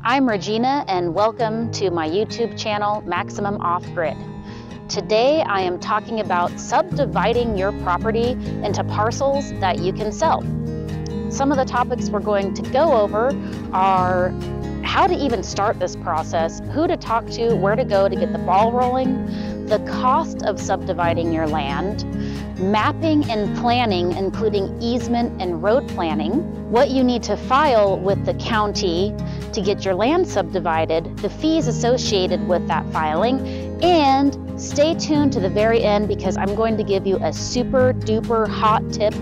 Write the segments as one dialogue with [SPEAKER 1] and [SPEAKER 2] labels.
[SPEAKER 1] I'm Regina and welcome to my YouTube channel, Maximum Off-Grid. Today I am talking about subdividing your property into parcels that you can sell. Some of the topics we're going to go over are how to even start this process, who to talk to, where to go to get the ball rolling, the cost of subdividing your land, mapping and planning, including easement and road planning, what you need to file with the county to get your land subdivided, the fees associated with that filing, and stay tuned to the very end because I'm going to give you a super duper hot tip.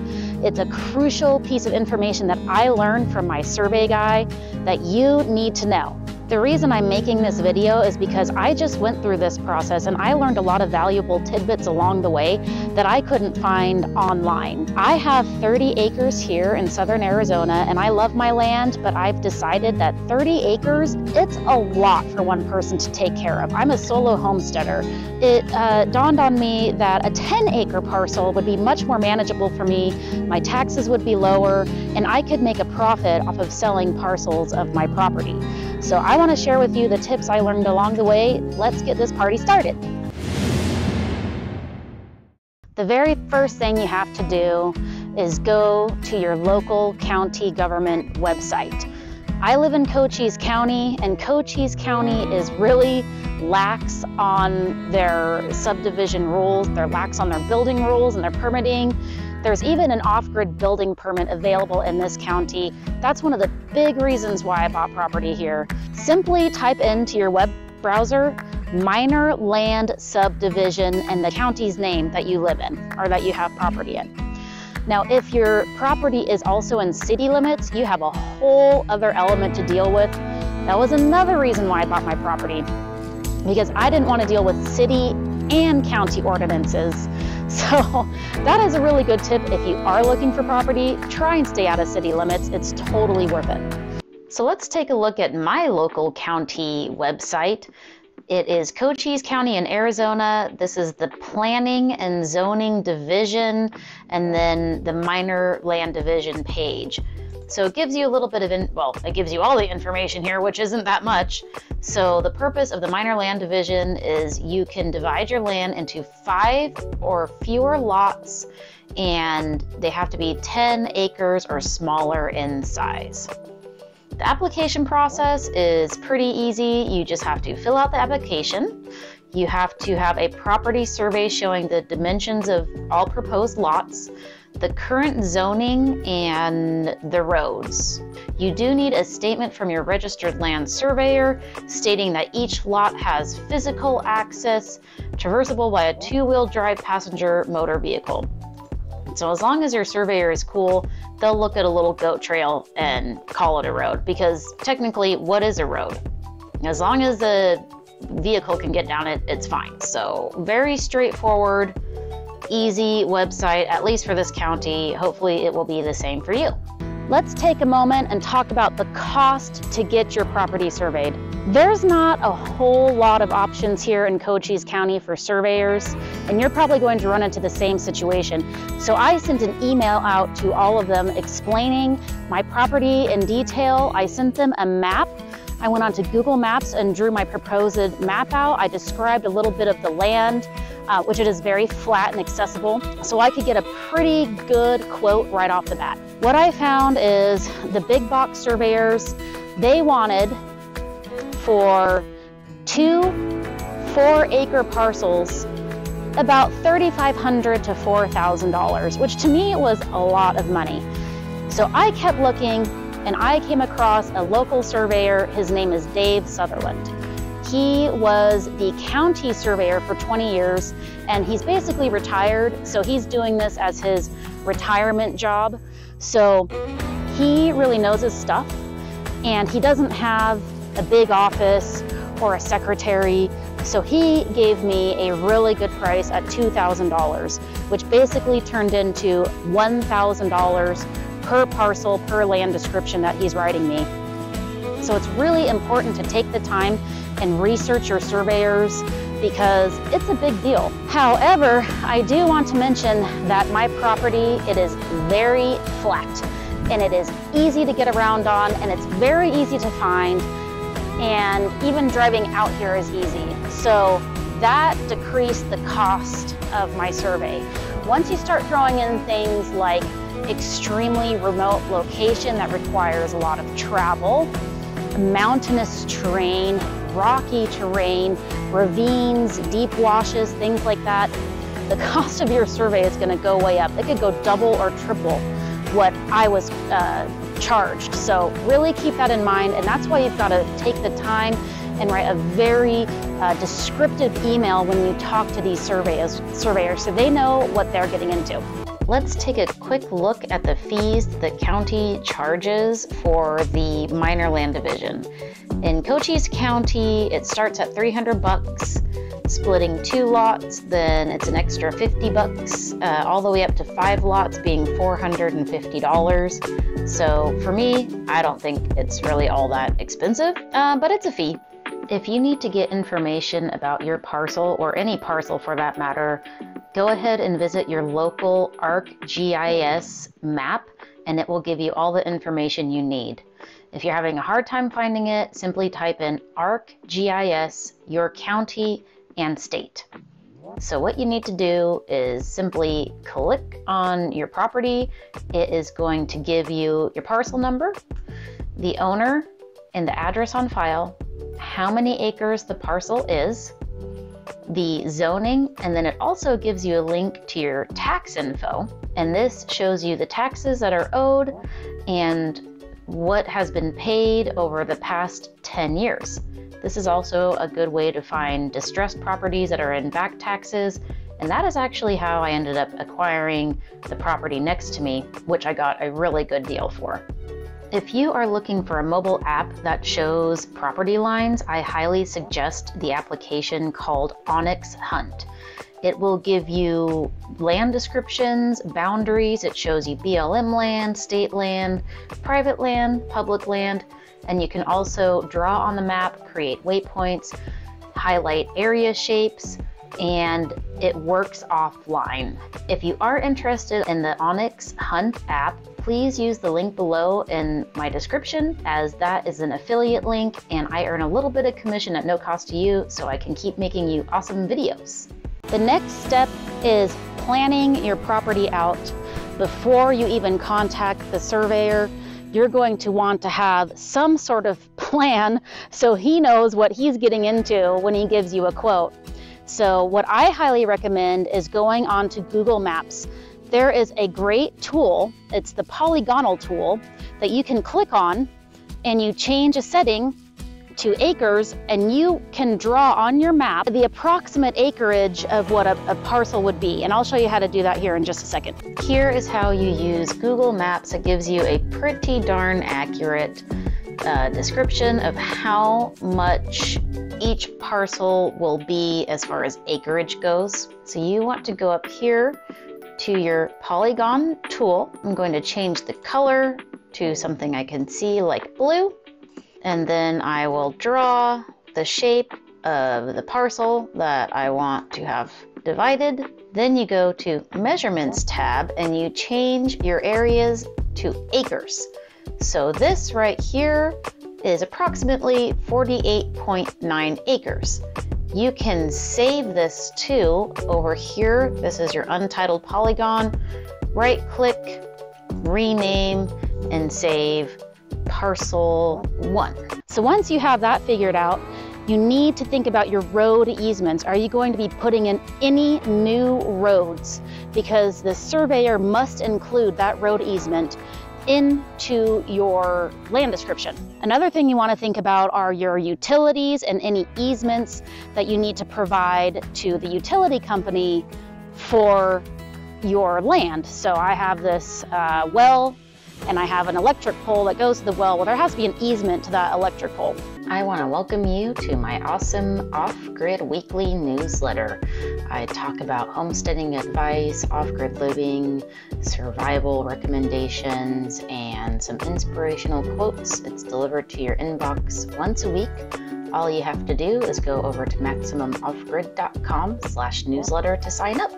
[SPEAKER 1] It's a crucial piece of information that I learned from my survey guy that you need to know. The reason I'm making this video is because I just went through this process and I learned a lot of valuable tidbits along the way that I couldn't find online. I have 30 acres here in southern Arizona and I love my land, but I've decided that 30 acres, it's a lot for one person to take care of. I'm a solo homesteader. It dawned on me that a 10-acre parcel would be much more manageable for me, my taxes would be lower, and I could make a profit off of selling parcels of my property. So I want to share with you the tips I learned along the way. Let's get this party started. The very first thing you have to do is go to your local county government website. I live in Cochise County, and Cochise County is really lax on their subdivision rules. They're lax on their building rules and their permitting. There's even an off-grid building permit available in this county. That's one of the big reasons why I bought property here. Simply type into your web browser, minor land subdivision, and the county's name that you live in or that you have property in. Now, if your property is also in city limits, you have a whole other element to deal with. That was another reason why I bought my property, because I didn't want to deal with city and county ordinances. So that is a really good tip. If you are looking for property, try and stay out of city limits. It's totally worth it. So let's take a look at my local county website. It is Cochise County in Arizona. This is the Planning and Zoning Division, and then the Minor Land Division page. So it gives you a little bit of, it gives you all the information here, which isn't that much. So the purpose of the Minor Land Division is you can divide your land into 5 or fewer lots, and they have to be 10 acres or smaller in size. The application process is pretty easy. You just have to fill out the application. You have to have a property survey showing the dimensions of all proposed lots, the current zoning, and the roads. You do need a statement from your registered land surveyor stating that each lot has physical access traversable by a 2-wheel drive passenger motor vehicle. So as long as your surveyor is cool, they'll look at a little goat trail and call it a road, because technically, what is a road? As long as the vehicle can get down it, it's fine. So very straightforward, easy website, at least for this county. Hopefully it will be the same for you. Let's take a moment and talk about the cost to get your property surveyed. There's not a whole lot of options here in Cochise County for surveyors, and you're probably going to run into the same situation. So I sent an email out to all of them explaining my property in detail. I sent them a map. I went onto Google Maps and drew my proposed map out. I described a little bit of the land, which it is very flat and accessible, so I could get a pretty good quote right off the bat. What I found is the big box surveyors, they wanted for 2 4-acre parcels about $3,500 to $4,000, which to me was a lot of money. So I kept looking and I came across a local surveyor. His name is Dave Sutherland. He was the county surveyor for 20 years and he's basically retired. So he's doing this as his retirement job. So he really knows his stuff, and he doesn't have a big office or a secretary. So he gave me a really good price at $2,000, which basically turned into $1,000 per parcel per land description that he's writing me. So it's really important to take the time and research your surveyors because it's a big deal. However, I do want to mention that my property, it is very flat and it is easy to get around on and it's very easy to find. and even driving out here is easy. So that decreased the cost of my survey. Once you start throwing in things like extremely remote location that requires a lot of travel, mountainous terrain, rocky terrain, ravines, deep washes, things like that, the cost of your survey is going to go way up. It could go double or triple what I was charged. So really keep that in mind, and that's why you've got to take the time and write a very descriptive email when you talk to these surveyors so they know what they're getting into. Let's take a quick look at the fees the county charges for the minor land division. In Cochise County, it starts at $300, splitting 2 lots, then it's an extra $50, all the way up to 5 lots being $450. So for me, I don't think it's really all that expensive, but it's a fee. If you need to get information about your parcel, or any parcel for that matter, go ahead and visit your local ARCGIS map, and it will give you all the information you need. If you're having a hard time finding it, simply type in ARCGIS, your county, and state. So what you need to do is simply click on your property. It is going to give you your parcel number, the owner, and the address on file, how many acres the parcel is, the zoning, and then it also gives you a link to your tax info. And this shows you the taxes that are owed and what has been paid over the past 10 years. This is also a good way to find distressed properties that are in back taxes, and that is actually how I ended up acquiring the property next to me, which I got a really good deal for. If you are looking for a mobile app that shows property lines, I highly suggest the application called ONX Hunt. It will give you land descriptions, boundaries. It shows you BLM land, state land, private land, public land, and you can also draw on the map, create waypoints, highlight area shapes, and it works offline. If you are interested in the ONX Hunt app, please use the link below in my description, as that is an affiliate link and I earn a little bit of commission at no cost to you, so I can keep making you awesome videos. The next step is planning your property out. Before you even contact the surveyor, you're going to want to have some sort of plan so he knows what he's getting into when he gives you a quote. So what I highly recommend is going on to Google Maps. There is a great tool, it's the polygonal tool, that you can click on and you change a setting to acres, and you can draw on your map the approximate acreage of what a parcel would be. And I'll show you how to do that here in just a second. Here is how you use Google Maps. It gives you a pretty darn accurate description of how much each parcel will be as far as acreage goes. So you want to go up here to your polygon tool. I'm going to change the color to something I can see like blue. And then I will draw the shape of the parcel that I want to have divided. Then you go to Measurements tab and you change your areas to acres. So this right here is approximately 48.9 acres. You can save this too over here. This is your untitled polygon. Right click, rename, and save Parcel 1. So once you have that figured out, you need to think about your road easements. Are you going to be putting in any new roads? Because the surveyor must include that road easement into your land description. Another thing you want to think about are your utilities and any easements that you need to provide to the utility company for your land. So I have this well, and I have an electric pole that goes to the well. Well, there has to be an easement to that electric pole. I want to welcome you to my awesome OffGrid weekly newsletter. I talk about homesteading advice, off-grid living, survival recommendations, and some inspirational quotes. It's delivered to your inbox once a week. All you have to do is go over to maximumoffgrid.com/newsletter to sign up.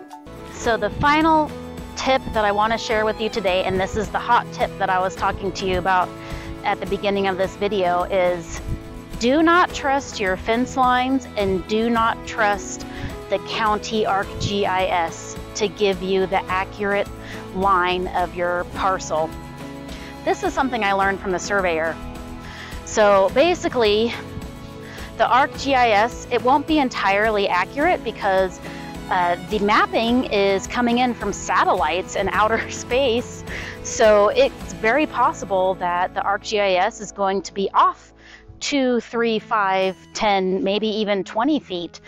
[SPEAKER 1] So the final tip that I want to share with you today, and this is the hot tip that I was talking to you about at the beginning of this video, is Do not trust your fence lines and do not trust the county ARCGIS to give you the accurate line of your parcel. This is something I learned from the surveyor. So basically, the ARCGIS, it won't be entirely accurate because the mapping is coming in from satellites in outer space. So it's very possible that the ARCGIS is going to be off 2, 3, 5, 10, maybe even 20 feet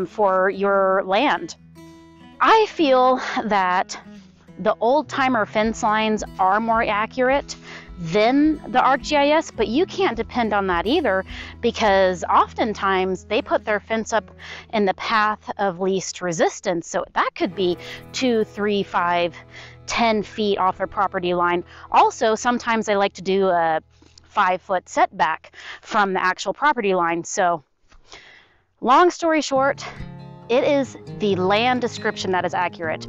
[SPEAKER 1] for your land. I feel that the old-timer fence lines are more accurate than the ARCGIS, but you can't depend on that either, because oftentimes they put their fence up in the path of least resistance. So that could be 2, 3, 5, 10 feet off their property line. Also, sometimes they like to do a 5-foot setback from the actual property line. So long story short, it is the land description that is accurate.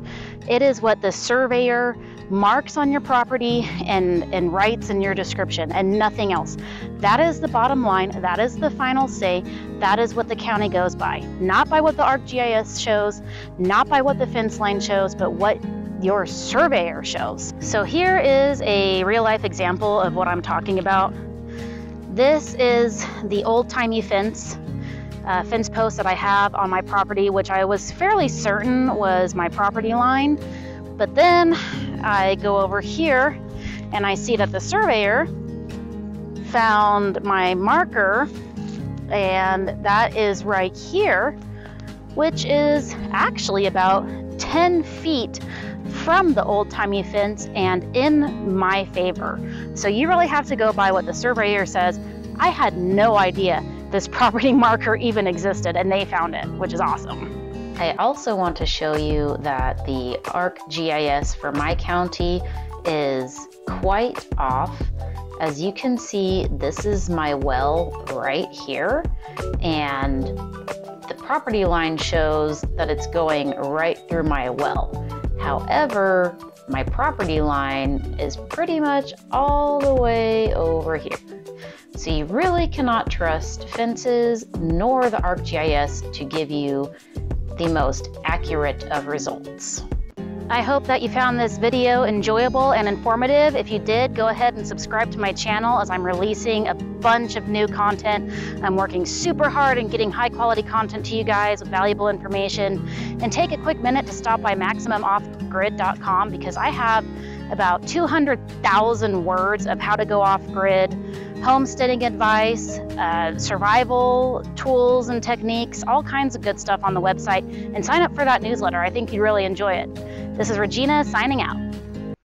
[SPEAKER 1] It is what the surveyor marks on your property and writes in your description, and nothing else. That is the bottom line. That is the final say. That is what the county goes by. Not by what the ARCGIS shows, not by what the fence line shows, but what your surveyor shows. So here is a real-life example of what I'm talking about. This is the old-timey fence post that I have on my property, which I was fairly certain was my property line. But then I go over here and I see that the surveyor found my marker, and that is right here, which is actually about 10 feet from the old-timey fence and in my favor. So you really have to go by what the surveyor says. I had no idea this property marker even existed, and they found it, which is awesome. I also want to show you that the ARCGIS for my county is quite off. As you can see, this is my well right here, and the property line shows that it's going right through my well. However, my property line is pretty much all the way over here. So you really cannot trust fences nor the ARCGIS to give you the most accurate of results. I hope that you found this video enjoyable and informative. If you did, go ahead and subscribe to my channel, as I'm releasing a bunch of new content. I'm working super hard and getting high quality content to you guys with valuable information. And take a quick minute to stop by MaximumOffGrid.com, because I have about 200,000 words of how to go off-grid, homesteading advice, survival tools and techniques, all kinds of good stuff on the website. And sign up for that newsletter. I think you'd really enjoy it. This is Regina signing out.